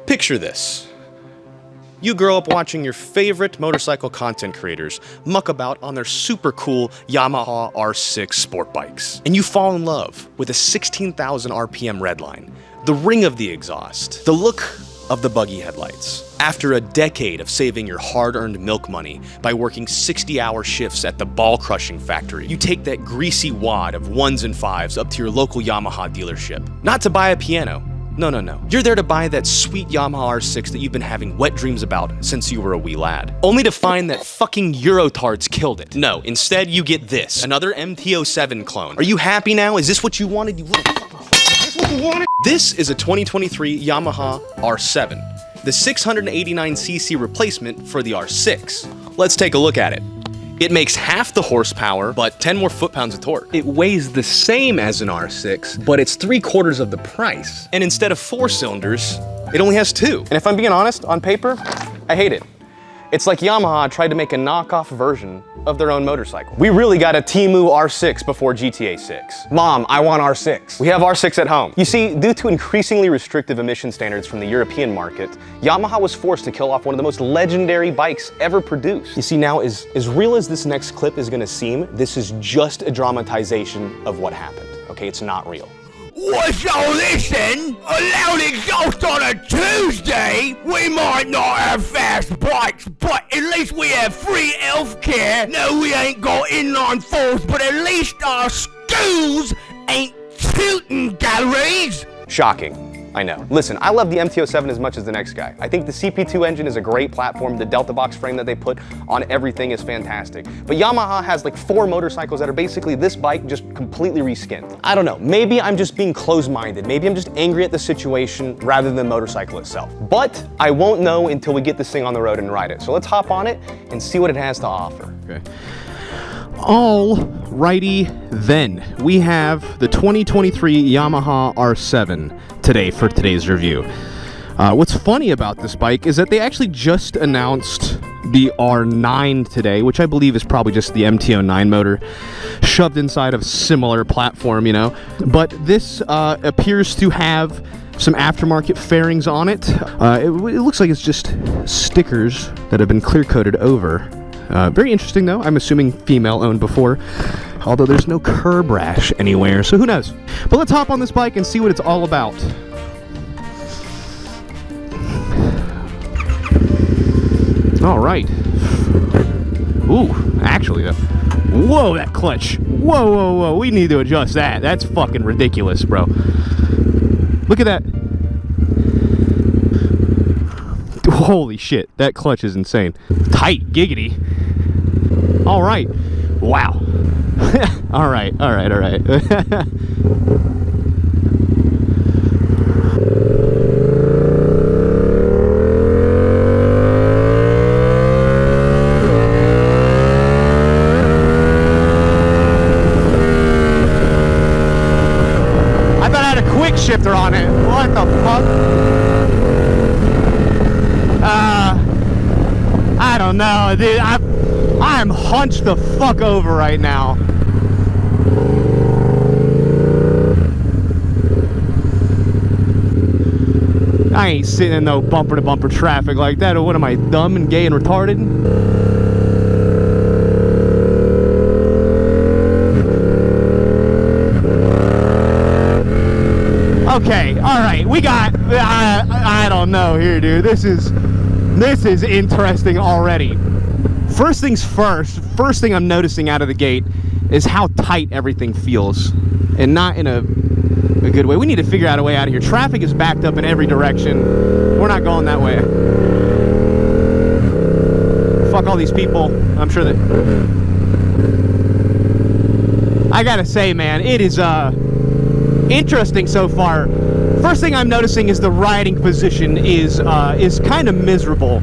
Picture this. You grow up watching your favorite motorcycle content creators muck about on their super cool Yamaha R6 sport bikes. And you fall in love with a 16,000 RPM redline, the ring of the exhaust, the look of the buggy headlights. After a decade of saving your hard-earned milk money by working 60-hour shifts at the ball-crushing factory, you take that greasy wad of 1s and 5s up to your local Yamaha dealership. Not to buy a piano. No. You're there to buy that sweet Yamaha R6 that you've been having wet dreams about since you were a wee lad. Only to find that fucking Eurotards killed it. No, instead you get this, another MT-07 clone. Are you happy now? Is this what you wanted, you little fucking fuck? Is this what you wanted? This is a 2023 Yamaha R7, the 689cc replacement for the R6. Let's take a look at it. It makes half the horsepower, but 10 more foot-pounds of torque. It weighs the same as an R6, but it's 3/4 of the price. And instead of 4 cylinders, it only has 2. And if I'm being honest, on paper, I hate it. It's like Yamaha tried to make a knockoff version of their own motorcycle. We really got a Temu R6 before GTA 6. Mom, I want R6. We have R6 at home. You see, due to increasingly restrictive emission standards from the European market, Yamaha was forced to kill off one of the most legendary bikes ever produced. You see, now, as real as this next clip is gonna seem, this is just a dramatization of what happened, okay? It's not real. What's all this then? A loud exhaust on a Tuesday? We might not have fast bikes, but at least we have free healthcare. No, we ain't got inline fours, but at least our schools ain't shooting galleries. Shocking. I know. Listen, I love the MT-07 as much as the next guy. I think the CP2 engine is a great platform. The Delta box frame that they put on everything is fantastic. But Yamaha has like 4 motorcycles that are basically this bike just completely reskinned. I don't know. Maybe I'm just being closed-minded. Maybe I'm just angry at the situation rather than the motorcycle itself. But I won't know until we get this thing on the road and ride it. So let's hop on it and see what it has to offer. Okay. Alrighty then, we have the 2023 Yamaha R7 today for today's review. What's funny about this bike is that they actually just announced the R9 today, which I believe is probably just the MT-09 motor shoved inside of a similar platform, you know. But this appears to have some aftermarket fairings on it. It looks like it's just stickers that have been clear-coated over. Very interesting though. I'm assuming female owned before, although there's no curb rash anywhere, so who knows. But let's hop on this bike and see what it's all about. All right. Ooh, actually though. Whoa, that clutch. Whoa. We need to adjust that. That's fucking ridiculous, bro. Look at that. Holy shit, that clutch is insane. Tight, giggity. All right. Wow. all right. I thought I had a quick shifter on it. What the fuck? I don't know, dude. I'm hunched the fuck over right now. I ain't sitting in no bumper-to-bumper traffic like that. Or what am I, dumb and gay and retarded? Okay, all right. We got. I don't know here, dude. This is interesting already. First things first thing I'm noticing out of the gate is how tight everything feels, and not in a good way. We need to figure out a way out of here. Traffic is backed up in every direction. We're not going that way. Fuck all these people. I'm sure that... I gotta say, man, it is interesting so far. First thing I'm noticing is the riding position is kind of miserable.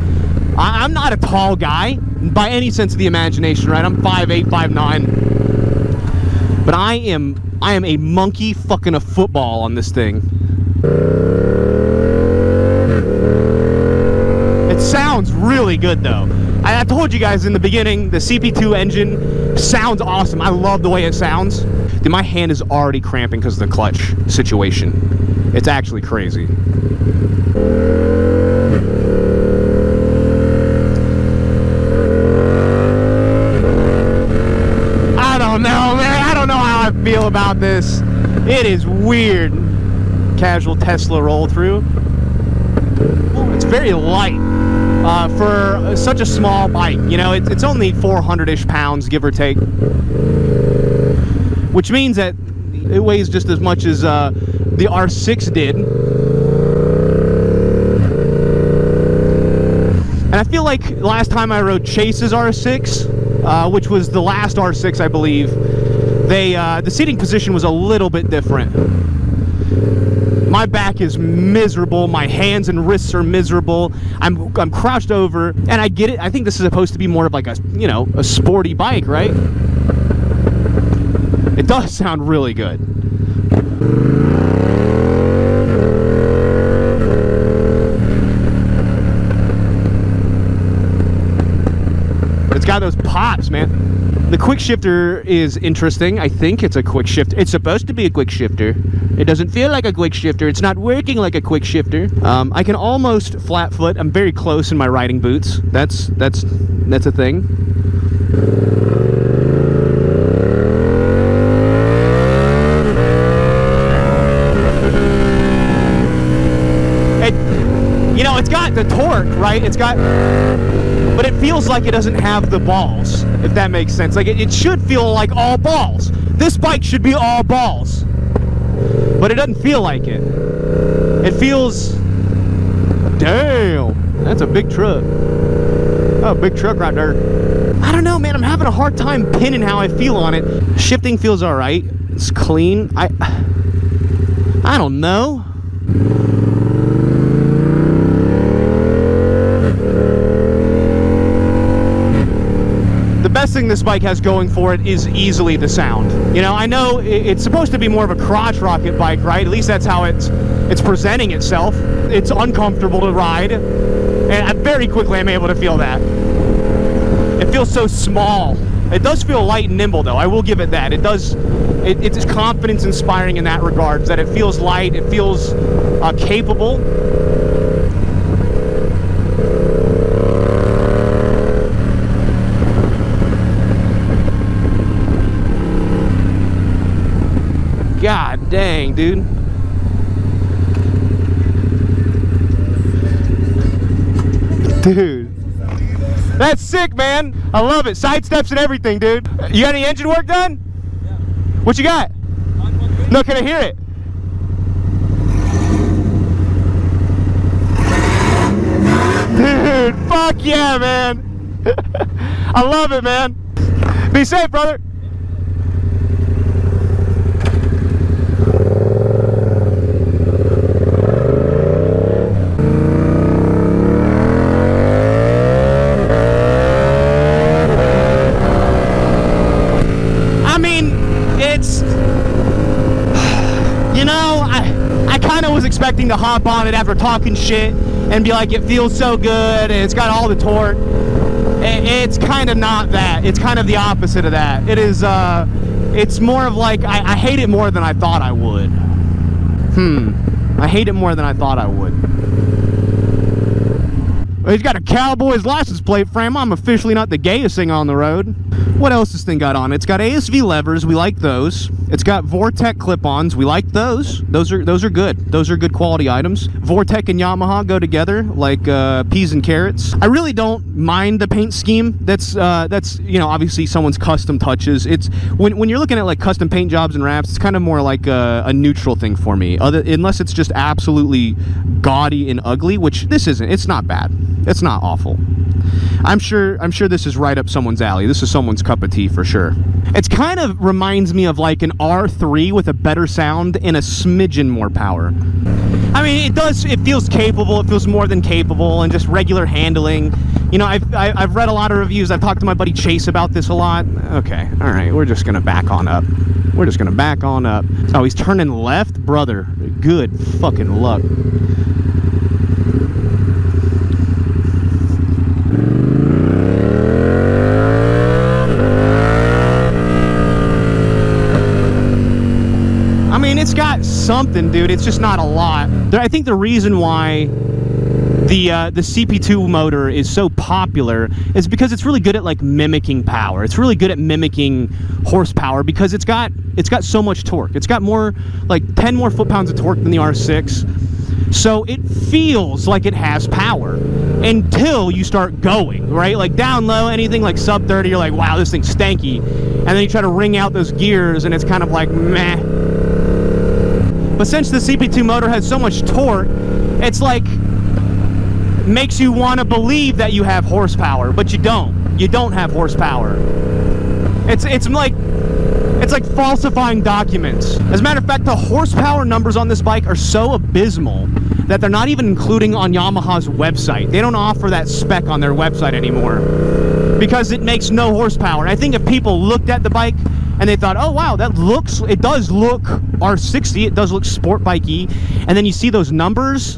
I'm not a tall guy by any sense of the imagination, right? I'm 5'8", 5'9", but I am a monkey fucking a football on this thing. It sounds really good though. I told you guys in the beginning, the CP2 engine sounds awesome. I love the way it sounds. Dude, my hand is already cramping because of the clutch situation. It's actually crazy. about this. It is weird. Casual Tesla roll through. It's very light for such a small bike. You know, it's only 400-ish pounds, give or take. Which means that it weighs just as much as the R6 did. And I feel like last time I rode Chase's R6, which was the last R6, I believe, the seating position was a little bit different. My back is miserable. My hands and wrists are miserable. I'm crouched over, and I get it. I think this is supposed to be more of like a, you know, a sporty bike, right? It does sound really good. It's got those pops, man. The quick shifter is interesting. I think it's a quick shifter. It's supposed to be a quick shifter. It doesn't feel like a quick shifter. It's not working like a quick shifter. I can almost flat foot. I'm very close in my riding boots. That's a thing. You know, it's got the torque, right? It's got, but it feels like it doesn't have the balls, if that makes sense. Like, it should feel like all balls. This bike should be all balls. But it doesn't feel like it. It feels, damn, that's a big truck. Oh, big truck right there. I don't know, man. I'm having a hard time pinning how I feel on it. Shifting feels all right. It's clean. I don't know. The best thing this bike has going for it is easily the sound. You know, I know it's supposed to be more of a crotch rocket bike, right? At least that's how it's presenting itself. It's uncomfortable to ride, and very quickly I'm able to feel that. It feels so small. It does feel light and nimble, though. I will give it that. It does. It's confidence inspiring in that regard. That it feels light. It feels capable. God dang, dude. Dude. That's sick, man. I love it. Side steps and everything, dude. You got any engine work done? Yeah. What you got? No, can I hear it? Dude, fuck yeah, man. I love it, man. Be safe, brother. Expecting to hop on it after talking shit and be like, it feels so good and it's got all the torque. It's kind of not that. It's kind of the opposite of that. It is it's more of like, I hate it more than I thought I would. I hate it more than I thought I would. He's got a Cowboys license plate frame. I'm officially not the gayest thing on the road. What else this thing got on? It's got ASV levers. We like those. It's got Vortec clip-ons. We like those. Those are good. Those are good quality items. Vortec and Yamaha go together like peas and carrots. I really don't mind the paint scheme. That's you know, obviously someone's custom touches. It's when you're looking at like custom paint jobs and wraps, it's kind of more like a neutral thing for me. Unless it's just absolutely gaudy and ugly, which this isn't. It's not bad. It's not awful. I'm sure this is right up someone's alley. This is someone's cup of tea for sure. It's kind of reminds me of like an R3 with a better sound and a smidgen more power. I mean, it feels capable. It feels more than capable, and just regular handling. You know, I've read a lot of reviews. I've talked to my buddy Chase about this a lot. Okay, all right, we're just gonna back on up. We're just gonna back on up. Oh, he's turning left, brother. Good fucking luck. I mean, it's got something, dude. It's just not a lot. I think the reason why the CP2 motor is so popular is because it's really good at like mimicking power. It's really good at mimicking horsepower because it's got so much torque. It's got more, like 10 more foot-pounds of torque than the R6. So it feels like it has power until you start going, right? Like down low, anything like sub 30, you're like, wow, this thing's stanky. And then you try to wring out those gears and it's kind of like meh. But since the CP2 motor has so much torque, it's like makes you want to believe that you have horsepower, but you don't. You don't have horsepower. It's like falsifying documents. As a matter of fact, the horsepower numbers on this bike are so abysmal that they're not even including on Yamaha's website. They don't offer that spec on their website anymore because it makes no horsepower. I think if people looked at the bike and they thought, oh wow, it does look R60, it does look sport bikey, and then you see those numbers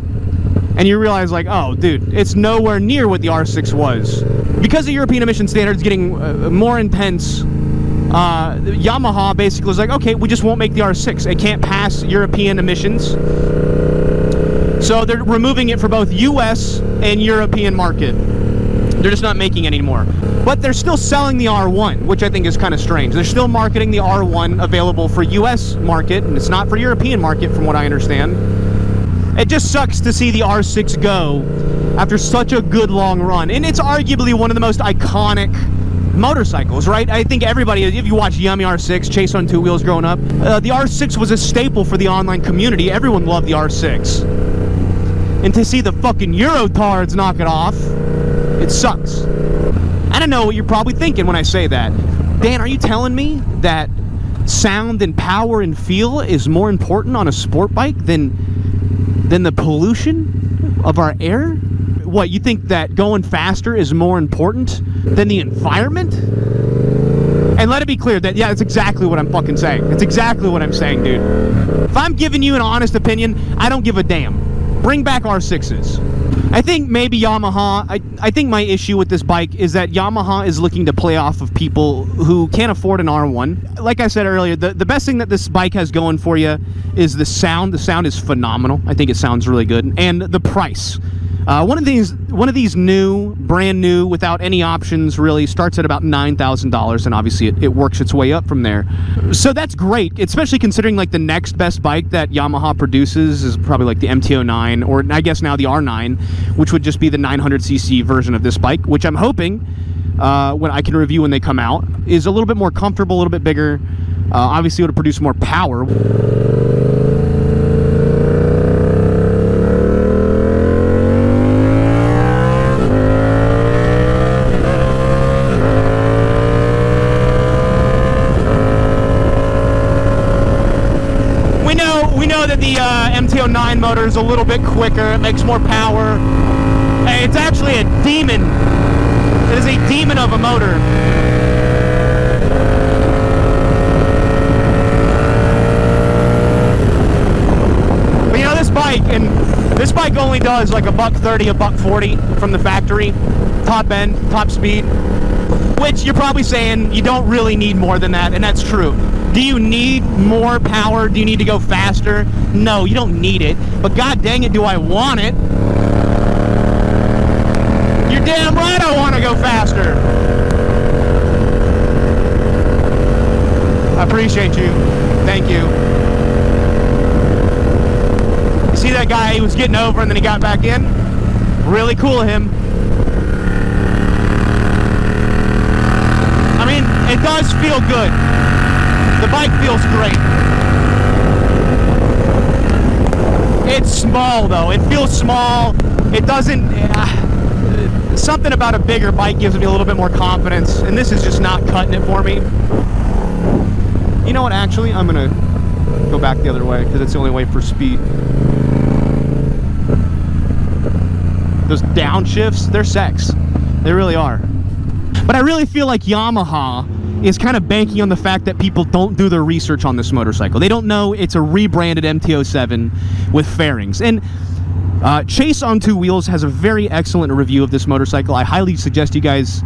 and you realize like, oh dude, it's nowhere near what the R6 was. Because the European emission standards getting more intense, Yamaha basically was like, okay, we just won't make the R6. It can't pass European emissions. So they're removing it for both US and European market. They're just not making it anymore. But they're still selling the R1, which I think is kind of strange. They're still marketing the R1 available for US market, and it's not for European market from what I understand. It just sucks to see the R6 go after such a good long run. And it's arguably one of the most iconic motorcycles, right? I think everybody, if you watch Yummy R6, Chase on Two Wheels growing up, the R6 was a staple for the online community. Everyone loved the R6. And to see the fucking Eurotards knock it off, it sucks. I don't know what you're probably thinking when I say that. Dan, are you telling me that sound and power and feel is more important on a sport bike than the pollution of our air? What, you think that going faster is more important than the environment? And let it be clear that, yeah, that's exactly what I'm fucking saying. It's exactly what I'm saying, dude. If I'm giving you an honest opinion, I don't give a damn. Bring back R6s. I think maybe Yamaha, I think my issue with this bike is that Yamaha is looking to play off of people who can't afford an R1. Like I said earlier, the best thing that this bike has going for you is the sound. The sound is phenomenal. I think it sounds really good. And the price. One of these new, brand new, without any options really, starts at about $9,000, and obviously it works its way up from there. So that's great, especially considering like the next best bike that Yamaha produces is probably like the MT-09, or I guess now the R9, which would just be the 900cc version of this bike, which I'm hoping when I can review when they come out, is a little bit more comfortable, a little bit bigger. Obviously it would produce more power. The MT-09 motor is a little bit quicker, it makes more power. It's actually a demon. It is a demon of a motor. But you know, this bike only does like $130, $140 from the factory. Top end, top speed. Which you're probably saying you don't really need more than that, and that's true. Do you need more power? Do you need to go faster? No, you don't need it. But god dang it, do I want it? You're damn right I want to go faster. I appreciate you. Thank you. You see that guy? He was getting over and then he got back in? Really cool of him. I mean, it does feel good. The bike feels great. It's small though. It feels small. It doesn't... something about a bigger bike gives me a little bit more confidence, and this is just not cutting it for me. You know what, actually, I'm gonna go back the other way because it's the only way for speed. Those downshifts, they're sex. They really are. But I really feel like Yamaha is kind of banking on the fact that people don't do their research on this motorcycle. They don't know it's a rebranded MT-07 with fairings. And Chase on Two Wheels has a very excellent review of this motorcycle. I highly suggest you guys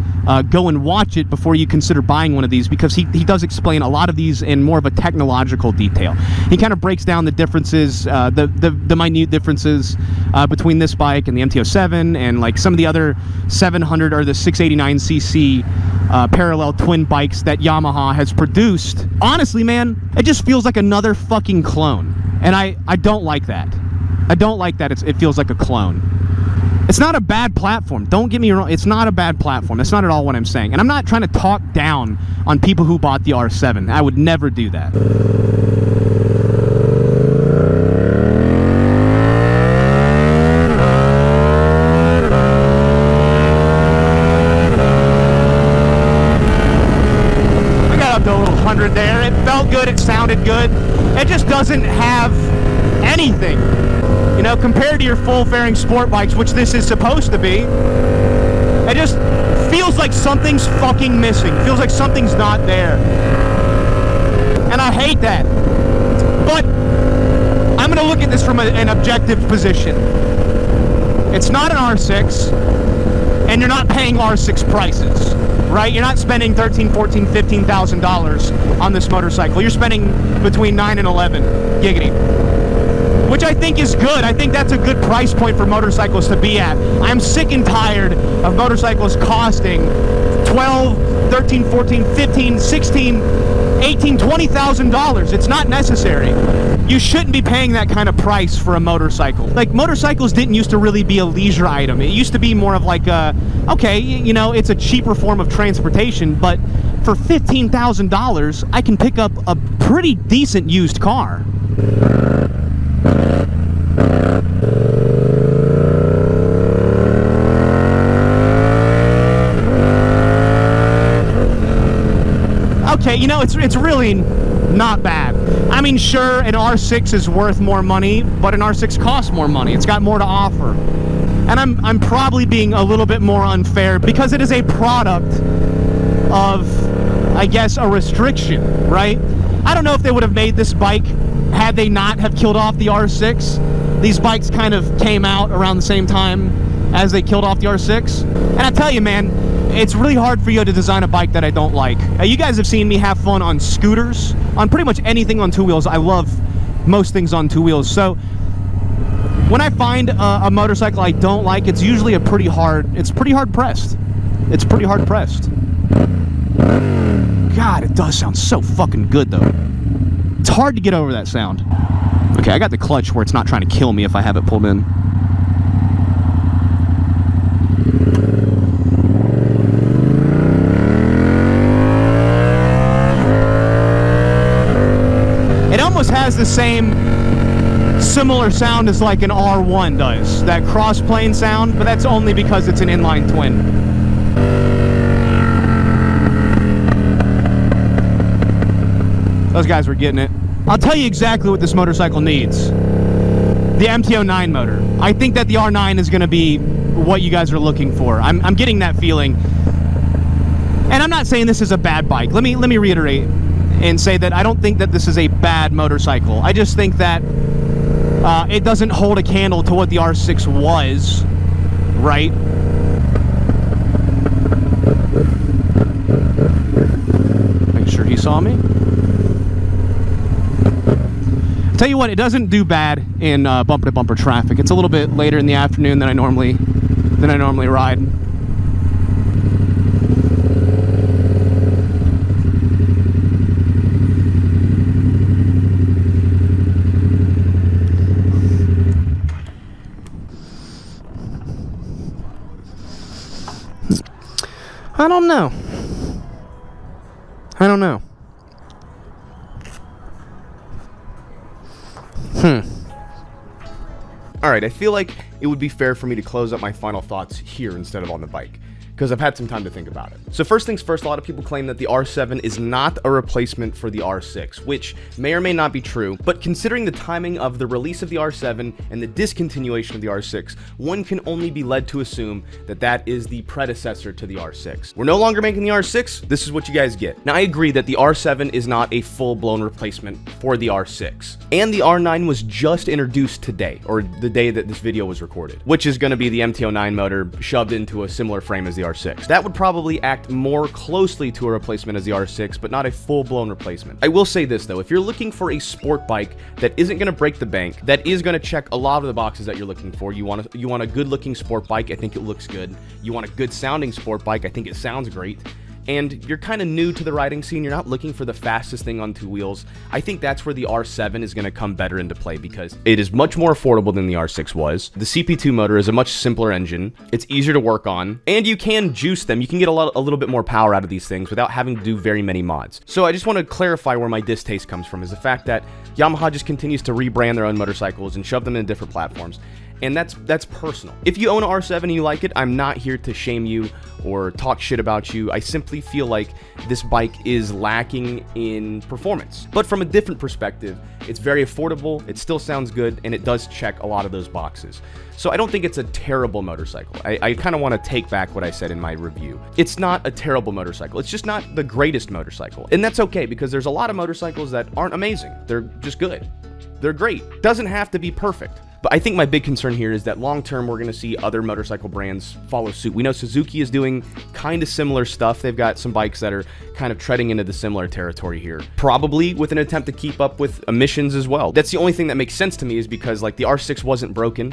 go and watch it before you consider buying one of these, because he does explain a lot of these in more of a technological detail. He kind of breaks down the differences, the minute differences between this bike and the MT-07 and like some of the other 700 or the 689cc parallel twin bikes that Yamaha has produced. Honestly, man, it just feels like another fucking clone, and I don't like that. I don't like that it feels like a clone. It's not a bad platform. Don't get me wrong. It's not a bad platform. That's not at all what I'm saying. And I'm not trying to talk down on people who bought the R7. I would never do that. I got up to a little 100 there. It felt good. It sounded good. It just doesn't have anything. You know, compared to your full-fairing sport bikes, which this is supposed to be, it just feels like something's fucking missing. Feels like something's not there. And I hate that. But I'm going to look at this from an objective position. It's not an R6, and you're not paying R6 prices, right? You're not spending $13,000, $14,000, $15,000 on this motorcycle. You're spending between 9 and 11, giggity. Which I think is good. I think that's a good price point for motorcycles to be at. I'm sick and tired of motorcycles costing $12,000, $13,000, $14,000, $15,000, $16,000, $18,000, $20,000. It's not necessary. You shouldn't be paying that kind of price for a motorcycle. Like, motorcycles didn't used to really be a leisure item. It used to be more of like a, okay, you know, it's a cheaper form of transportation, but for $15,000, I can pick up a pretty decent used car. Okay, you know, it's really not bad. I mean, sure, an R6 is worth more money, but an R6 costs more money. It's got more to offer. And I'm probably being a little bit more unfair because it is a product of, I guess, a restriction, right? I don't know if they would have made this bike had they not have killed off the R6. These bikes kind of came out around the same time as they killed off the R6. And I tell you, man, it's really hard for you to design a bike that I don't like. You guys have seen me have fun on scooters, on pretty much anything on two wheels. I love most things on two wheels. So when I find a motorcycle I don't like, it's usually pretty hard pressed. It's pretty hard pressed. God, it does sound so fucking good though. It's hard to get over that sound. Okay, I got the clutch where it's not trying to kill me if I have it pulled in. It almost has the same similar sound as like an R1 does, that cross-plane sound, but that's only because it's an inline twin. Those guys were getting it. I'll tell you exactly what this motorcycle needs. The MT-09 motor. I think that the R9 is going to be what you guys are looking for. I'm getting that feeling. And I'm not saying this is a bad bike. Let me reiterate and say that I don't think that this is a bad motorcycle. I just think that it doesn't hold a candle to what the R6 was, right? Make sure he saw me. Tell you what, it doesn't do bad in bumper-to-bumper traffic. It's a little bit later in the afternoon than I normally ride. I don't know. Alright, I feel like it would be fair for me to close up my final thoughts here instead of on the bike. because I've had some time to think about it. So first things first, a lot of people claim that the R7 is not a replacement for the R6, which may or may not be true, but considering the timing of the release of the R7 and the discontinuation of the R6, one can only be led to assume that that is the predecessor to the R6. We're no longer making the R6, this is what you guys get. Now I agree that the R7 is not a full-blown replacement for the R6, and the R9 was just introduced today, or the day that this video was recorded, which is going to be the MT09 motor shoved into a similar frame as the R6. That would probably act more closely to a replacement as the R6, but not a full-blown replacement. I will say this though, if you're looking for a sport bike that isn't going to break the bank, that is going to check a lot of the boxes that you're looking for, you want a good-looking sport bike, I think it looks good. You want a good-sounding sport bike, I think it sounds great. And you're kind of new to the riding scene, you're not looking for the fastest thing on two wheels, I think that's where the R7 is going to come better into play because it is much more affordable than the R6 was. The CP2 motor is a much simpler engine, it's easier to work on, and you can juice them. You can get a little bit more power out of these things without having to do very many mods. So I just want to clarify where my distaste comes from, is the fact that Yamaha just continues to rebrand their own motorcycles and shove them in different platforms. And that's personal. If you own an R7 and you like it, I'm not here to shame you or talk shit about you. I simply feel like this bike is lacking in performance. But from a different perspective, it's very affordable, it still sounds good, and it does check a lot of those boxes. So I don't think it's a terrible motorcycle. I kind of want to take back what I said in my review. It's not a terrible motorcycle. It's just not the greatest motorcycle. And that's okay, because there's a lot of motorcycles that aren't amazing. They're just good. They're great. Doesn't have to be perfect. But I think my big concern here is that long-term, we're going to see other motorcycle brands follow suit. We know Suzuki is doing kind of similar stuff. They've got some bikes that are kind of treading into the similar territory here, probably with an attempt to keep up with emissions as well. That's the only thing that makes sense to me, is because like the R6 wasn't broken,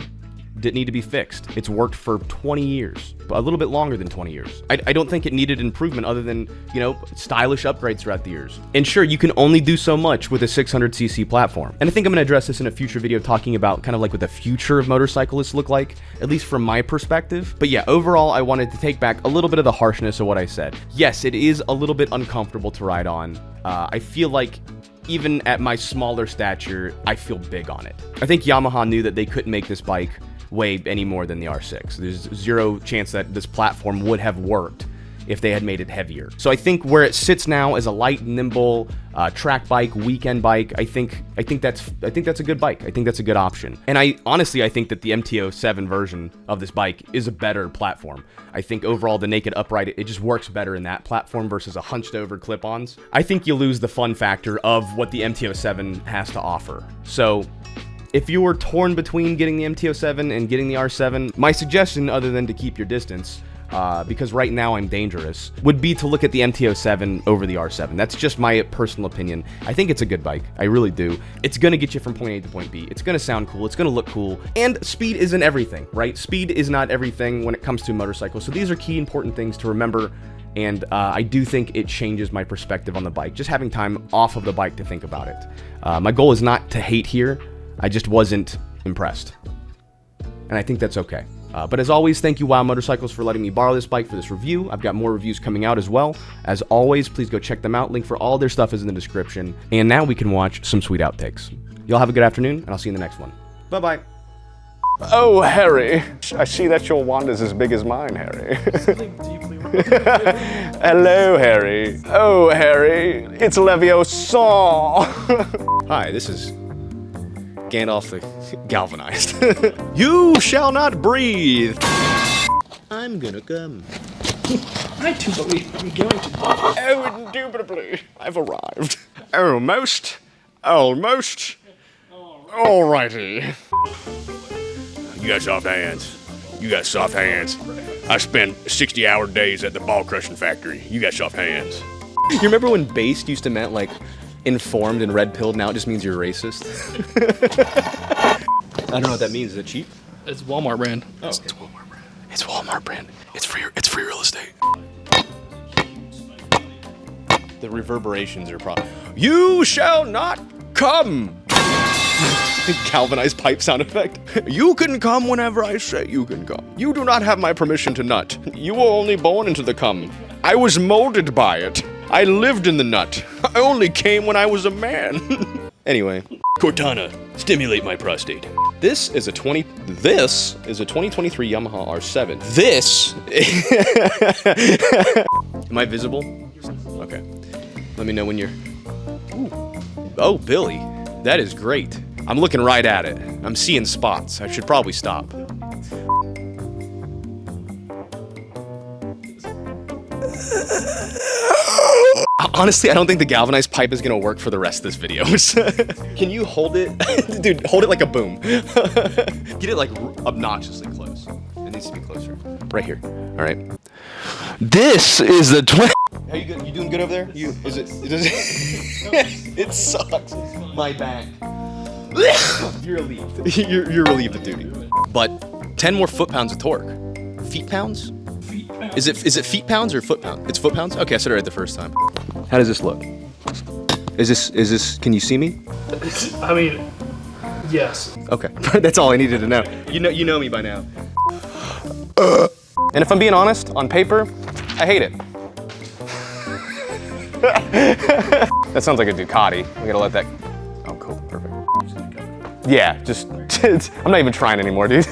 didn't need to be fixed. It's worked for 20 years, a little bit longer than 20 years. I don't think it needed improvement other than, you know, stylish upgrades throughout the years. And sure, you can only do so much with a 600cc platform. And I think I'm gonna address this in a future video, talking about kind of like what the future of motorcyclists look like, at least from my perspective. But yeah, overall, I wanted to take back a little bit of the harshness of what I said. Yes, it is a little bit uncomfortable to ride on. I feel like even at my smaller stature, I feel big on it. I think Yamaha knew that they couldn't make this bike weigh any more than the R6. There's zero chance that this platform would have worked if they had made it heavier. So I think where it sits now as a light, nimble track bike, weekend bike, I think that's a good bike. I think that's a good option. And I think that the MT07 version of this bike is a better platform. I think overall the naked upright, it just works better in that platform versus a hunched over clip-ons. I think you lose the fun factor of what the MT07 has to offer. So if you were torn between getting the MT07 and getting the R7, my suggestion, other than to keep your distance, because right now I'm dangerous, would be to look at the MT07 over the R7. That's just my personal opinion. I think it's a good bike. I really do. It's going to get you from point A to point B. It's going to sound cool. It's going to look cool. And speed isn't everything, right? Speed is not everything when it comes to motorcycles. So these are key important things to remember. And I do think it changes my perspective on the bike, just having time off of the bike to think about it. My goal is not to hate here. I just wasn't impressed. And I think that's okay. But as always, thank you WOW Motorcycles for letting me borrow this bike for this review. I've got more reviews coming out as well. As always, please go check them out. Link for all their stuff is in the description. And now we can watch some sweet outtakes. Y'all have a good afternoon, and I'll see you in the next one. Bye-bye. Oh, Harry. I see that your wand is as big as mine, Harry. Hello, Harry. Oh, Harry. It's Leviosa. Hi, this is Gandalf the Galvanized. You shall not breathe. I'm gonna come. I do believe I'm going to. Oh, indubitably. I've arrived. Almost. Alrighty. You got soft hands. You got soft hands. I spent 60-hour days at the ball crushing factory. You got soft hands. You remember when based used to meant like informed and red-pilled? Now it just means you're racist. I don't know what that means. Is it cheap? It's Walmart brand. Oh, okay. It's Walmart brand. It's Walmart brand. It's free real estate. The reverberations are probably. You shall not come. Galvanized pipe sound effect. You can come whenever I say you can come. You do not have my permission to nut. You were only born into the cum. I was molded by it. I lived in the nut. I only came when I was a man. Anyway, Cortana, stimulate my prostate. This is a 2023 Yamaha R7. This, am I visible? Okay. Let me know when you're, ooh. Oh, Billy, that is great. I'm looking right at it. I'm seeing spots. I should probably stop. Honestly, I don't think the galvanized pipe is gonna work for the rest of this video. Can you hold it? Dude, hold it like a boom. Get it like obnoxiously close. It needs to be closer. Right here. All right. This is the How you good? You doing good over there? It sucks. My back. You're relieved. You're relieved of duty. But 10 more foot-pounds of torque. Feet-pounds? Is it feet-pounds or foot-pounds? It's foot-pounds? Okay, I said it right the first time. How does this look? Is this, can you see me? I mean, yes. Okay, that's all I needed to know. You know me by now. And if I'm being honest, on paper, I hate it. That sounds like a Ducati. We gotta let that, oh cool, perfect. Yeah, just, I'm not even trying anymore, dude.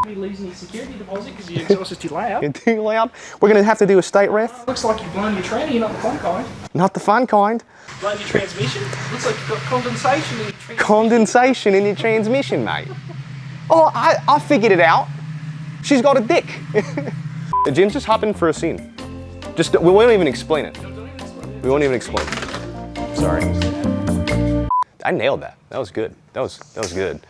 He leaves any security deposit because your exhaust is too loud. Too loud? We're gonna have to do a state ref. Looks like you've blown your tranny, not the fun kind. Not the fun kind. Blown your transmission. Looks like you've got condensation in your transmission. Condensation in your transmission, mate. Oh, I figured it out. She's got a dick. James, just hop in for a scene. Just, we won't even explain it. We won't even explain it. Sorry. I nailed that. That was good. That was good.